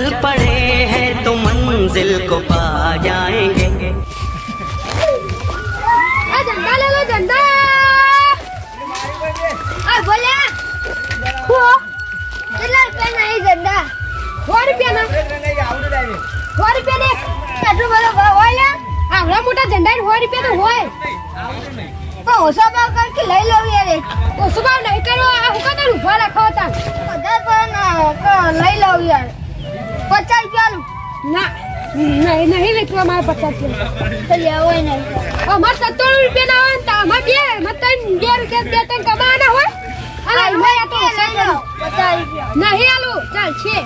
चल पड़े हैं तो मंजिल को पा जाएंगे। झंडा ले लो झंडा। बोले वो કેટલા રૂપિયા નહીં झंडा 100 રૂપિયા ના 100 રૂપિયા ને આટલું બધો હોય લે આવડા મોટા झंडा 100 રૂપિયા તો હોય તો ઓછો ભાવ કર કે લઈ લઉં યાર ઓછો ભાવ નહીં કરો આ હું કને ઉભા રાખો તા બધા પણ લઈ લઉં યાર 50 રૂપિયા ના નહીં વેચવા મારે 50 રૂપિયા તો લેવો નહીં અમાર 70 રૂપિયા ના હોય તો અમાર બે મતન 2 રૂપિયા બે તન કમાવાના હોય અરે મેં તો 50 રૂપિયા નહીં આલુ ચાલ છે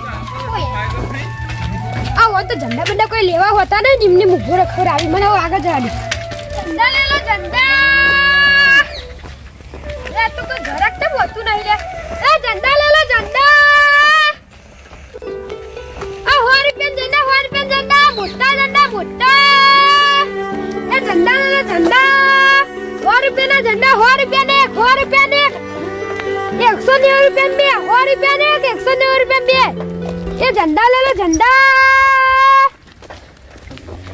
આ હોય તો ઝંડા બંડા કોઈ લેવા હોતા ને નિમને મુભો રખો આવી મને આગળ જવા દે ઝંડા લે લો ઝંડા લે તું કોઈ ઘરક તો હોતું નહીં લે એ ઝંડા લે લો ઝંડા આ 100 રૂપિયા ઝંડા મોટા મોટા એ ઝંડા લે લો ઝંડા 100 રૂપિયાના ઝંડા 100 રૂપિયા ને 100 રૂપિયા ને 190 રૂપિયા ને 100 રૂપિયા ને 190 રૂપિયા બે એ ઝંડા લે લો ઝંડા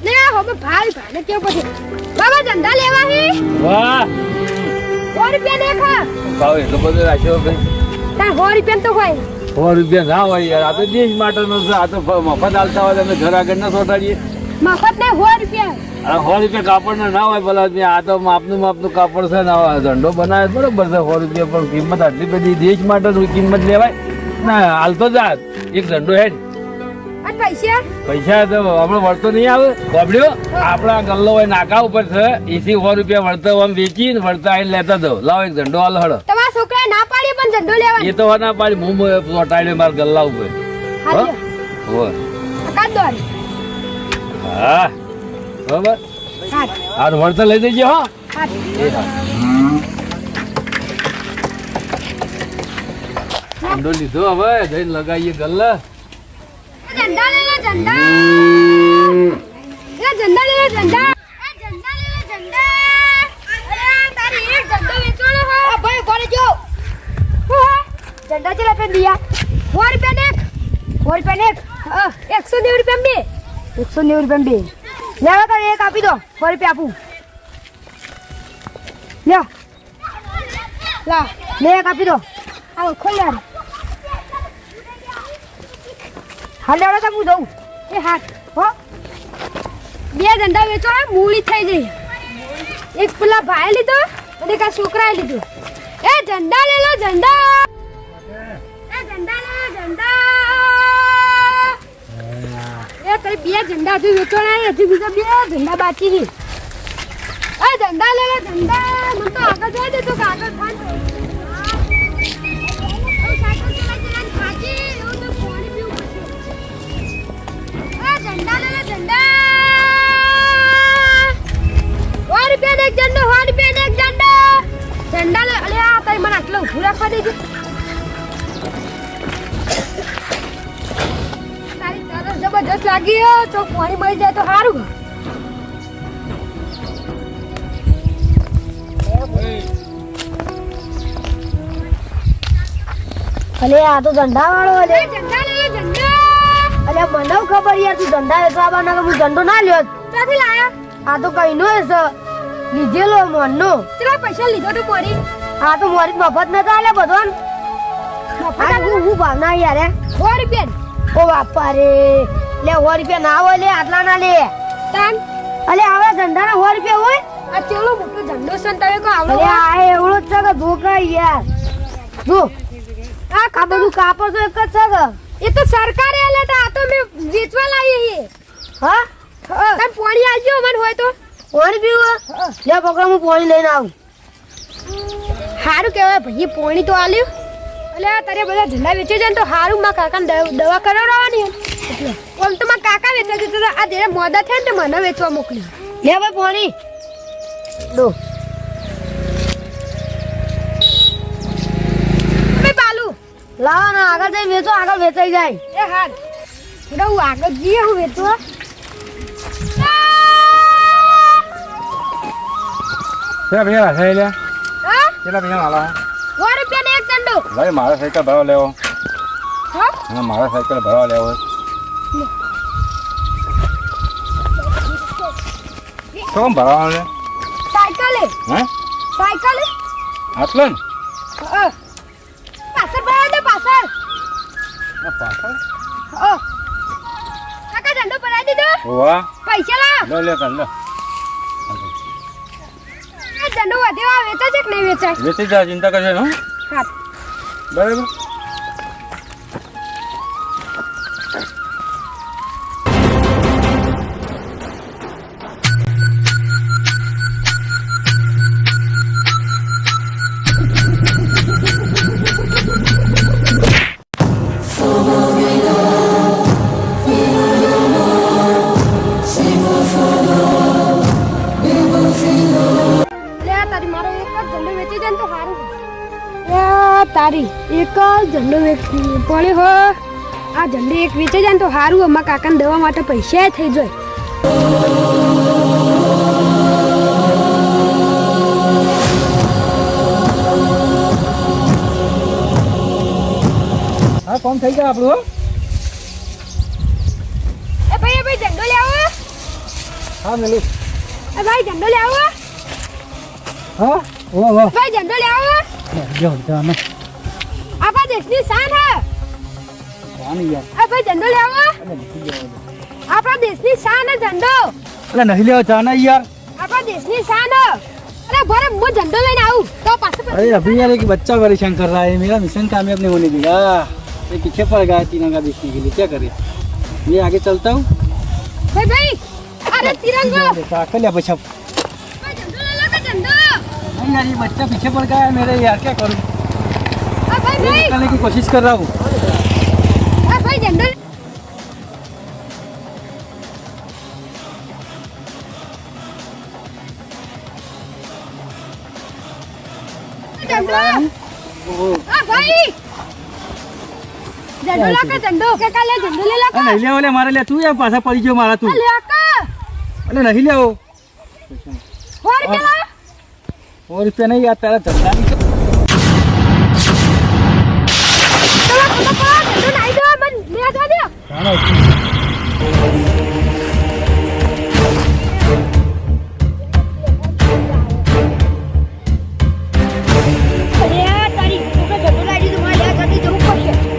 લે હવે ભાઈ ભાને કેવું પછી બાબા ઝંડા લેવા હી વાહ 100 રૂપિયા ને ખા ભાવ એટલો બધો રાખ્યો ભાઈ તાર 100 રૂપિયા તો હોય 100 રૂપિયા ના હોય યાર આ તો દેશ માટેનો છે આ તો મફત આલતા હોય તમે ઘર આગળ ના સોટાડીએ મફત ને 100 રૂપિયા આ 100 રૂપિયા કાપડ ના હોય ભલા આ તો માપનું કાપડ છે ને ઝંડો બનાવે બરોબર છે 100 રૂપિયા પણ કિંમત આટલી બધી દેશ માટે કિંમત લેવાય ના હાલતો જા એક ઝંડો હેડ પૈસા તો હમણાં વળતો નહીં આવે ગોબડ્યો આપડા ગલ્લો હોય નાકા ઉપર છે એસી 100 રૂપિયા વળતો આમ વેચી ને વળતા આવીને લેતા દો લાવો એક ઝંડો હાલ હડો તમારા છોકરા ના પાડી પણ ઝંડો લેવાનો એ તો ના પાડી હું ચોટાડ્યો મારા ગલ્લા ઉપર હા બરાબર હા વળતા લઈ દેજે હો ઝંડો લીધો હવે જઈને લગાવીએ ગલ્લા ઝંડા લે લો ઝંડા એ ઝંડા લે લો ઝંડા એ ઝંડા લે લો ઝંડા અરે તારી એક ઝંડો વેચવાનો હો ભાઈ કોને જો ઝંડા ચલા પે દિયા 100 રૂપિયા ને 100 રૂપિયા ને 190 રૂપિયા બે 190 રૂપિયા બે લેવા તો એક આપી દો 100 રૂપિયા આપું લ્યો લા લે એક આપી દો આવો ખોલ યાર હાલ લેવડો તો હું દઉં એ હાથ હો બે ઝંડા વેચો મૂળી થઈ જઈ એક પેલા ભાઈ લીધો અને એક આ છોકરાએ લીધો એ ઝંડા લે લો ઝંડા એ ઝંડા લે લો ઝંડા એ તારી બે ઝંડા હજુ વેચવાના હજુ બીજા બે ઝંડા બાકી છે એ ઝંડા લે લો ઝંડા મને તો આગળ જવા દે તો આગળ ખાન ઝંડા લે લો ઝંડા 100 રૂપિયા એક ઝંડો 100 રૂપિયા એક ઝંડો ઝંડા લે અલે આ તારી મને આટલો ઊભું રાખવા દેજો તારી તરસ જબરજસ્ત લાગી હો તો પાણી મળી જાય તો સારું અલે આ તો ઝંડા વાળો અલે ઝંડા લે લો ઝંડા અલે મને ખબર યાર તું ઝંડા વેચવા બાના હું ઝંડો ના લ્યો ક્યાંથી લાયા આ તો કઈનો છે લીધેલો મનનો કેટલા પૈસા લીધો તો મોરી આ તો મોરી મફત નતા આલે બધો મફત હું ભાવના યાર 100 રૂપિયા ઓ બાપા રે લે 100 રૂપિયા ના હોય લે આટલા ના લે તાન અલે આવા ઝંડાના 100 રૂપિયા હોય આ ચેલો મોટો ઝંડો છે તમે કો આવડો અલે આ એવડો જ છે કે ધોકા યાર જો આ બધું કાપડ તો એક જ છે એ તો સરકારે આલે તો આ તો મે વેચવા લાવી હે હા તને પાણી આવજો મન હોય તો પાણી પીવો લે પકડો હું પાણી લઈને આવું હારું કહેવાય ભાઈ પાણી તો આલ્યું એટલે તારે બધા ઝંડા વેચી જાય તો હારું માં કાકાને દવા કરાવવાની એટલે ઓમ તો માં કાકા વેચવા જતો આ જેને મોદા થાય ને મને વેચવા મોકલ્યો લે ભાઈ પાણી દો લાવો ના આગળ જઈ વેચો આગળ વેચાઈ જાય એ હાલ હું આગળ જઈએ હું વેચવા કેટલા પૈસા છે લે હા કેટલા પૈસા માલા 100 રૂપિયા ને એક ઝંડો ભાઈ મારા સાયકલ ભરવા લેવો હા મારા સાયકલ ભરવા લેવો કોમ ભરાવાને સાયકલે હે સાયકલે આટલો ને પાછળ ભરાવા દે પાછળ આ પાછળ કાકા ઝંડો ભરાઈ દીધો વાહ પૈસા લાવ લે કર લે આ ઝંડો વધેવા વેચાય છે કે નહીં વેચાય વેચી જા ચિંતા કરશે ને હો? હા બરાબર તારી મારો એક જ ઝંડો વેચી જાય ને તો સારું તારી એક જ ઝંડો પડ્યો હો આ ઝંડો એક વેચાઈ જાય ને તો સારું અમારા કાકાને દવા માટે પૈસા થઈ જાય હા કોમ થઈ ગયા આપણું એ ભાઈ ઝંડો લેવો હા મેલું એ ભાઈ ઝંડો લેવો હા વાહ ભાઈ ઝંડો લેવો જો જાને આપણા દેશની શાન હે પાણી યાર એ ભાઈ ઝંડો લેવો આપણા દેશની શાન હે ઝંડો અલે નહીં લેવો જાને યાર આપણા देशની शान है अरे भरे मैं झंडो लेने आऊं तो पास अरे अभी यार एक बच्चा परेशान कर रहा है मेरा मिशन कामयाब नहीं होने देगा ये पीछे पड़ गया तिरंगा बेचने के लिए क्या करे ये आगे चलता हूँ भाई भाई अरे तिरंगा कर लिया बच्चा भाई झंडो ले लो भाई झंडो नहीं यार ये बच्चा पीछे पड़ गया है मेरे यार क्या करूँ भाई भाई निकालने की कोशिश कर रहा हूँ भाई झंडो भाई झंडो ला का झंडो क्या काले झंडो ले ला का नहीं ले वाले मारे ले तू या पासा पड़ी जो मारा तू ले का अरे नहीं ले वो और क्या ला और रुपया नहीं यार तेरा धंधा नहीं चलो झंडो नहीं दो मन ले दो दिया अरे यार तारी तो झंडो लाई दी तुम्हारे ले जाती जरूर पड़े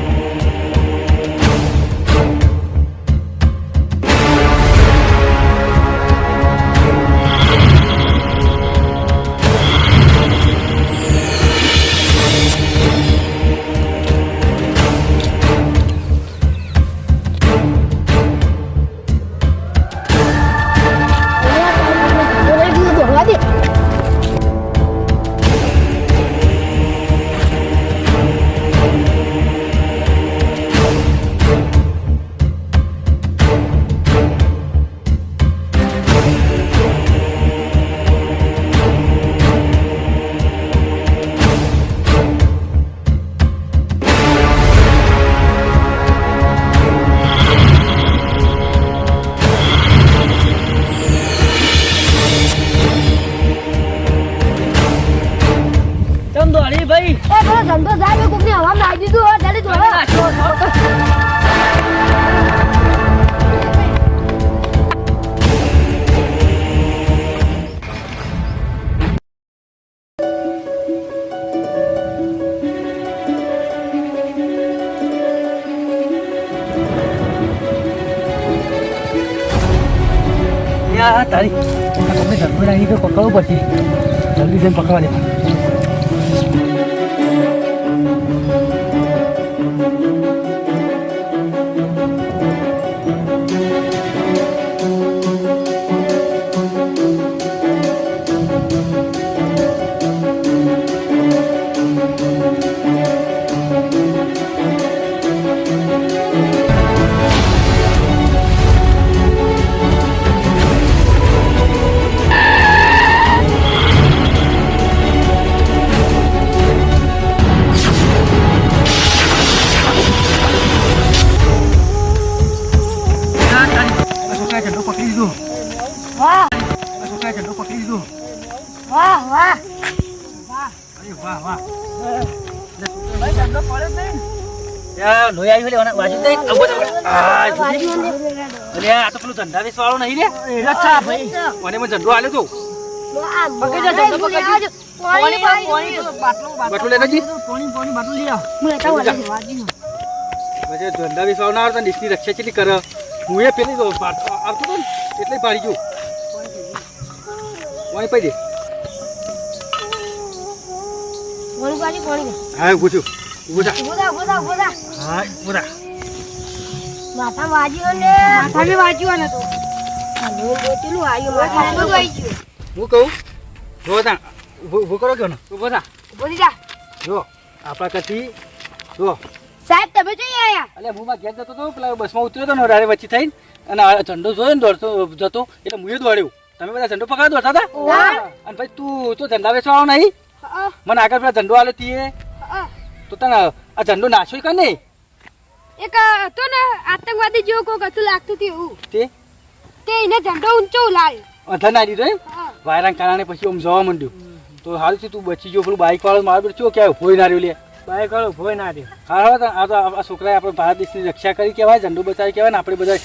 भाई ए बड़ा झंडो जाए में कुकनी हवा में आई दी तू जल्दी छोड़ यार तारी अपने घर में नहीं तो पकड़ो पची जल्दी से पकड़ा ले वाह वाह वाह वाह भाई झंडो पड़े नहीं ત્યાં લોહી આવ્યું લેવાના બાજુ દે આવો તો આ અરે આ તો પેલું ધંધા વેચ વાળો નહીં લે એનો છા ભાઈ મને મને ઝંડો આલ્યો તો પકડી જા ધંધો પકડી બાટલું લેતા જી પાણી બાટલું લઈ આવ હું લેતા વાજી પછી ધંધા વેચ વાળો ના આવતા દેશની રક્ષા કેટલી કરે હું એ પેલી આવતો તો ને એટલે પાડી ગયું પાણી પડી દે પાણી હા ઊભું છું ઊભું થા ગોદા હા ઊભું થા માથા વાજ્યો ને માથાને વાજ્યો ને તો આનો બોતેલું આયો માથાને વાજ્યો હું કહું જો તા ઊભું કરો કે ને ઊભો થા બોલી જા જો આપણા કથી જો સાહેબ તમે જોઈ આયા એટલે હું માં ઘેર જતો હતો પેલા બસમાં ઉતર્યો હતો ને રારે વચ્ચે થઈને અને આ ઝંડો જોયો ને દોડતો જતો એટલે હું એ દોડ્યો તમે બધા ઝંડો પકડા દોડતા હતા અને પછી તું તો ઝંડા વેચવાળો નહીં મને આગળ પેલા ઝંડો આલ્યો તીએ તો તને આ ઝંડો નાખ્યો કે નહીં એક હતો ને આતંકવાદી જેવો કોક હતું લાગતું હતું એવું તે તે એને ઝંડો ઊંચો ઉલાડ્યો અધર ના દીધો એમ વાયરાના કારણે પછી આમ જવા માંડ્યું તો હાલ છે તું બચી ગયો પેલું બાઇક વાળો મારો ચો ક્યાં ભોય ના રહ્યો લે બાઇક વાળો ભોય ના રહ્યો હા આ તો આ છોકરાએ આપણે ભારત દેશની રક્ષા કરી કહેવાય ઝંડો બચાવી કહેવાય ને આપણે બધા